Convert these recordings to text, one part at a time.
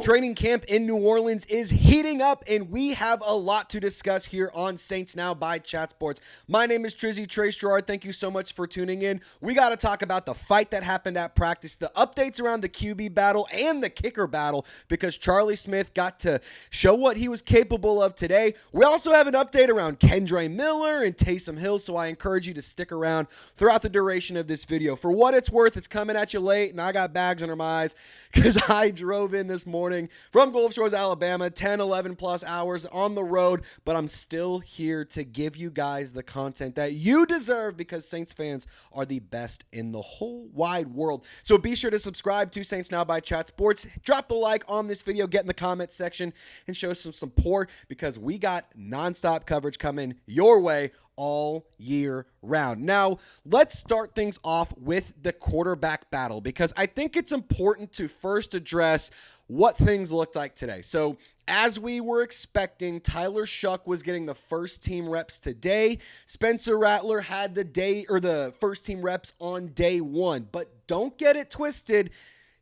Training camp in New Orleans is heating up, and we have a lot to discuss here on Saints Now by Chat Sports. My name is Trizzy Trace Girouard. Thank you so much for tuning in. We got to talk about the fight that happened at practice, the updates around the QB battle, and the kicker battle, because Charlie Smith got to show what he was capable of today. We also have an update around Kendre Miller and Taysom Hill, so I encourage you to stick around throughout the duration of this video. For what it's worth, it's coming at you late, and I got bags under my eyes because I drove in this morning from Gulf Shores, Alabama, 10, 11 plus hours on the road, but I'm still here to give you guys the content that you deserve because Saints fans are the best in the whole wide world. So be sure to subscribe to Saints Now by Chat Sports. Drop the like on this video, get in the comment section, and show some support because we got nonstop coverage coming your way all year round. Now, let's start things off with the quarterback battle because I think it's important to first address what things looked like today. So, as we were expecting, Tyler Shough was getting the first team reps today. Spencer Rattler had the first team reps on day one, but don't get it twisted.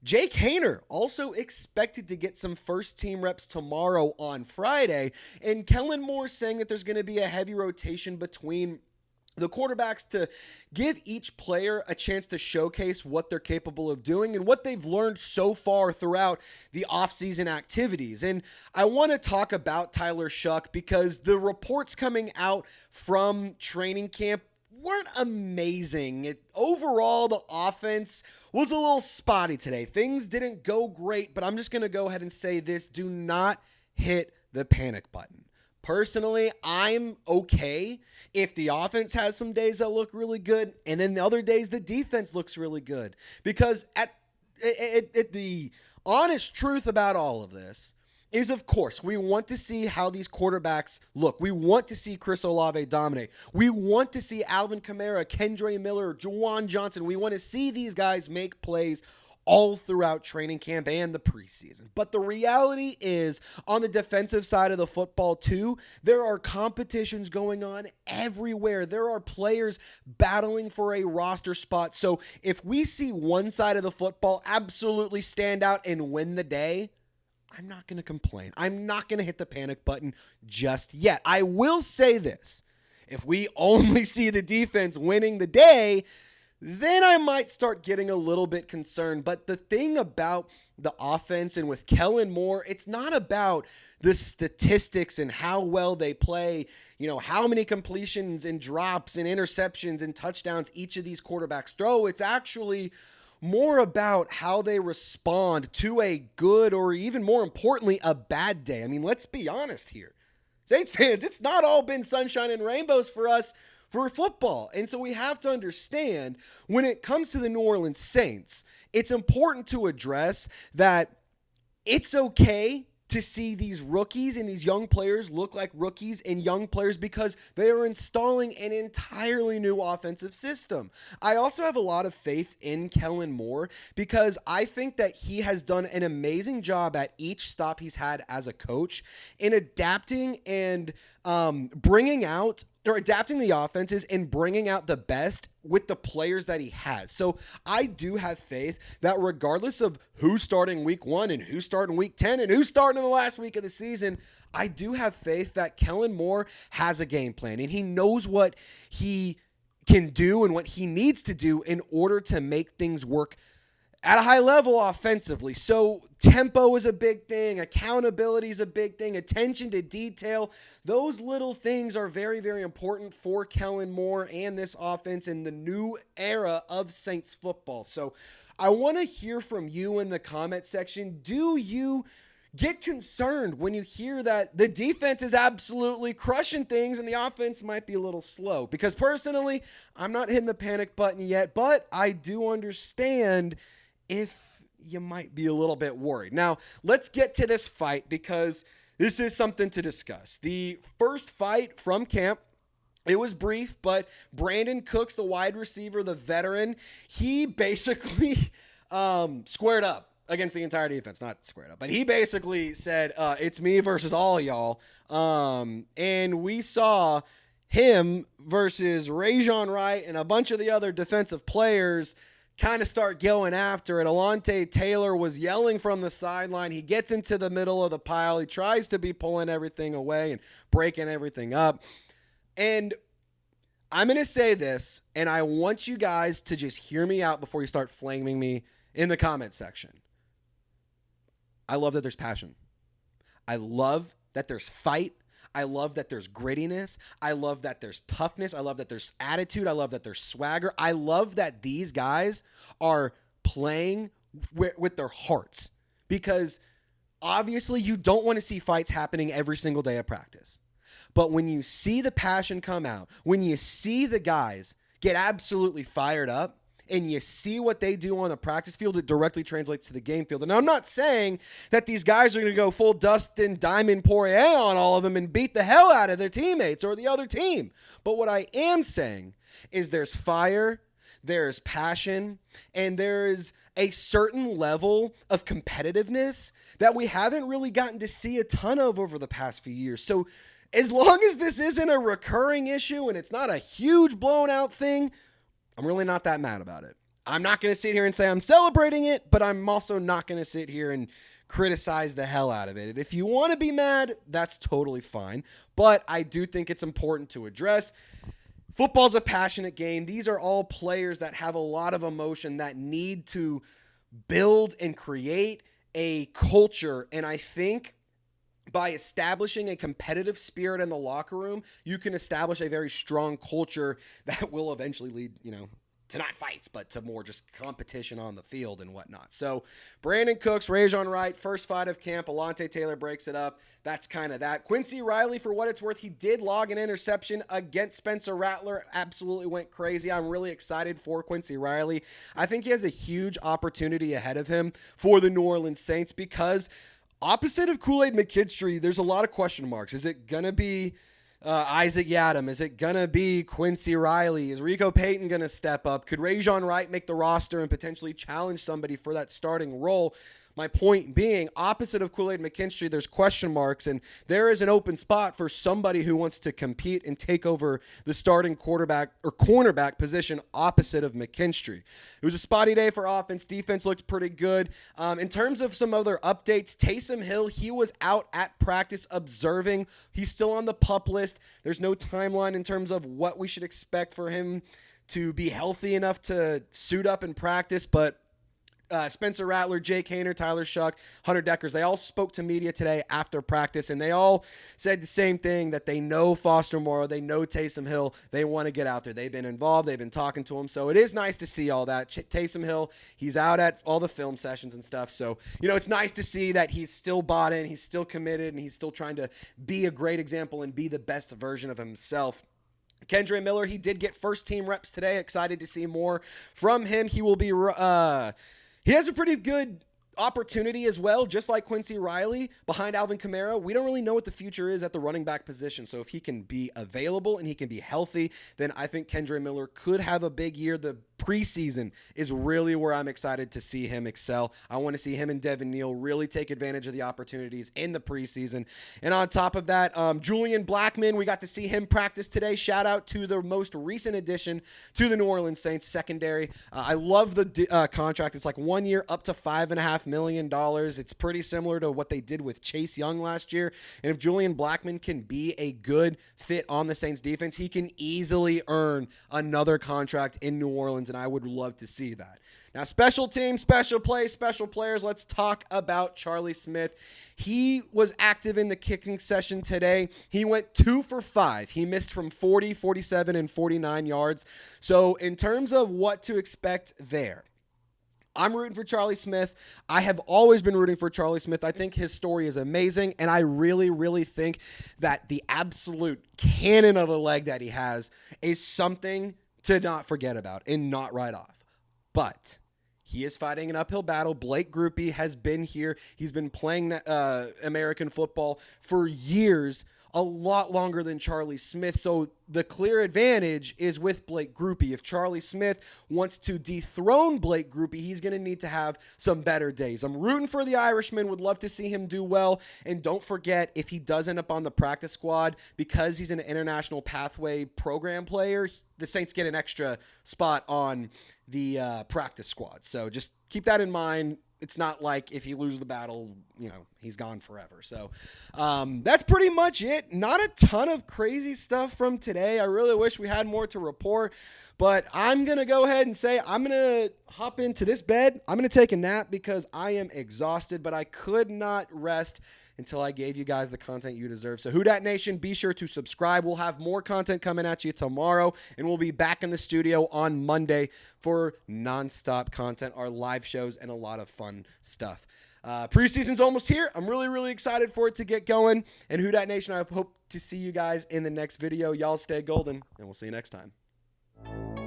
Jake Haener also expected to get some first team reps tomorrow on Friday. And Kellen Moore saying that there's going to be a heavy rotation between the quarterbacks to give each player a chance to showcase what they're capable of doing and what they've learned so far throughout the offseason activities. And I want to talk about Tyler Shough because the reports coming out from training camp weren't amazing. Overall, the offense was a little spotty today. Things didn't go great, but I'm just going to go ahead and say this. Do not hit the panic button. Personally, I'm okay if the offense has some days that look really good, and then the other days the defense looks really good. Because at the honest truth about all of this is, of course, we want to see how these quarterbacks look. We want to see Chris Olave dominate. We want to see Alvin Kamara, Kendre Miller, Juwan Johnson. We want to see these guys make plays all throughout training camp and the preseason. But the reality is, on the defensive side of the football too, there are competitions going on everywhere. There are players battling for a roster spot. So if we see one side of the football absolutely stand out and win the day, I'm not going to complain. I'm not going to hit the panic button just yet. I will say this. If we only see the defense winning the day, then I might start getting a little bit concerned. But the thing about the offense and with Kellen Moore, it's not about the statistics and how well they play, how many completions and drops and interceptions and touchdowns each of these quarterbacks throw. It's actually more about how they respond to a good or even more importantly, a bad day. I mean, let's be honest here. Saints fans, it's not all been sunshine and rainbows for us for football. And so we have to understand when it comes to the New Orleans Saints, it's important to address that it's okay to see these rookies and these young players look like rookies and young players because they are installing an entirely new offensive system. I also have a lot of faith in Kellen Moore because I think that he has done an amazing job at each stop he's had as a coach in adapting and adapting the offenses and bringing out the best with the players that he has. So I do have faith that regardless of who's starting week 1 and who's starting week 10 and who's starting in the last week of the season, I do have faith that Kellen Moore has a game plan and he knows what he can do and what he needs to do in order to make things work at a high level offensively. So tempo is a big thing. Accountability is a big thing. Attention to detail. Those little things are very, very important for Kellen Moore and this offense in the new era of Saints football. So I want to hear from you in the comment section. Do you get concerned when you hear that the defense is absolutely crushing things and the offense might be a little slow? Because personally, I'm not hitting the panic button yet, but I do understand if you might be a little bit worried. Now, let's get to this fight because this is something to discuss. The first fight from camp, it was brief, but Brandon Cooks, the wide receiver, the veteran, he basically squared up against the entire defense. Not squared up, but he basically said, it's me versus all y'all. And we saw him versus Rajon Wright and a bunch of the other defensive players kind of start going after it. Alontae Taylor was yelling from the sideline. He gets into the middle of the pile. He tries to be pulling everything away and breaking everything up. And I'm going to say this, and I want you guys to just hear me out before you start flaming me in the comment section. I love that there's passion. I love that there's fight. I love that there's grittiness. I love that there's toughness. I love that there's attitude. I love that there's swagger. I love that these guys are playing with their hearts, because obviously you don't want to see fights happening every single day of practice. But when you see the passion come out, when you see the guys get absolutely fired up, and you see what they do on the practice field, it directly translates to the game field. And I'm not saying that these guys are going to go full Dustin Diamond Poirier on all of them and beat the hell out of their teammates or the other team. But what I am saying is there's fire, there's passion, and there is a certain level of competitiveness that we haven't really gotten to see a ton of over the past few years. So as long as this isn't a recurring issue and it's not a huge blown out thing, I'm really not that mad about it. I'm not going to sit here and say I'm celebrating it, but I'm also not going to sit here and criticize the hell out of it. And if you want to be mad, that's totally fine. But I do think it's important to address. Football's a passionate game. These are all players that have a lot of emotion that need to build and create a culture. And I think by establishing a competitive spirit in the locker room, you can establish a very strong culture that will eventually lead, to not fights, but to more just competition on the field and whatnot. So Brandon Cooks, Rajon Wright, first fight of camp. Alontae Taylor breaks it up. That's kind of that. Quincy Riley, for what it's worth, he did log an interception against Spencer Rattler. Absolutely went crazy. I'm really excited for Quincy Riley. I think he has a huge opportunity ahead of him for the New Orleans Saints, because opposite of Kool-Aid McKinstry, there's a lot of question marks. Is it going to be Isaac Yiadom? Is it going to be Quincy Riley? Is Rico Payton going to step up? Could Rajon Wright make the roster and potentially challenge somebody for that starting role? My point being, opposite of Kool-Aid McKinstry, there's question marks, and there is an open spot for somebody who wants to compete and take over the starting quarterback or cornerback position opposite of McKinstry. It was a spotty day for offense. Defense looked pretty good. In terms of some other updates, Taysom Hill, he was out at practice observing. He's still on the PUP list. There's no timeline in terms of what we should expect for him to be healthy enough to suit up in practice, but Spencer Rattler, Jake Haener, Tyler Shough, Hunter Deckers, they all spoke to media today after practice, and they all said the same thing, that they know Foster Moreau, they know Taysom Hill, they want to get out there. They've been involved, they've been talking to him, so it is nice to see all that. Taysom Hill, he's out at all the film sessions and stuff, so, it's nice to see that he's still bought in, he's still committed, and he's still trying to be a great example and be the best version of himself. Kendre Miller, he did get first team reps today. Excited to see more from him. He will be he has a pretty good opportunity as well, just like Quincy Riley behind Alvin Kamara. We don't really know what the future is at the running back position. So if he can be available and he can be healthy, then I think Kendre Miller could have a big year. The preseason is really where I'm excited to see him excel. I want to see him and Devin Neal really take advantage of the opportunities in the preseason. And on top of that, Julian Blackmon, we got to see him practice today. Shout out to the most recent addition to the New Orleans Saints secondary. I love the contract. It's like 1 year up to $5.5 million. It's pretty similar to what they did with Chase Young last year. And if Julian Blackmon can be a good fit on the Saints defense, he can easily earn another contract in New Orleans, and I would love to see that. Now, special teams, special plays, special players. Let's talk about Charlie Smith. He was active in the kicking session today. He went 2 for 5. He missed from 40, 47, and 49 yards. So in terms of what to expect there, I'm rooting for Charlie Smith. I have always been rooting for Charlie Smith. I think his story is amazing, and I really, really think that the absolute cannon of a leg that he has is something to not forget about and not write off. But he is fighting an uphill battle. Blake Grupe has been here. He's been playing American football for years a lot longer than Charlie Smith. So the clear advantage is with Blake Grupe. If Charlie Smith wants to dethrone Blake Grupe, he's going to need to have some better days. I'm rooting for the Irishman, would love to see him do well. And don't forget, if he does end up on the practice squad, because he's an international pathway program player, the Saints get an extra spot on the practice squad. So just keep that in mind. It's not like if you lose the battle, he's gone forever. So that's pretty much it. Not a ton of crazy stuff from today. I really wish we had more to report, but I'm going to go ahead and say I'm going to hop into this bed. I'm going to take a nap because I am exhausted, but I could not rest until I gave you guys the content you deserve. So Who Dat Nation, be sure to subscribe. We'll have more content coming at you tomorrow, and we'll be back in the studio on Monday for nonstop content, our live shows, and a lot of fun stuff. Preseason's almost here. I'm really, really excited for it to get going. And Who Dat Nation, I hope to see you guys in the next video. Y'all stay golden, and we'll see you next time.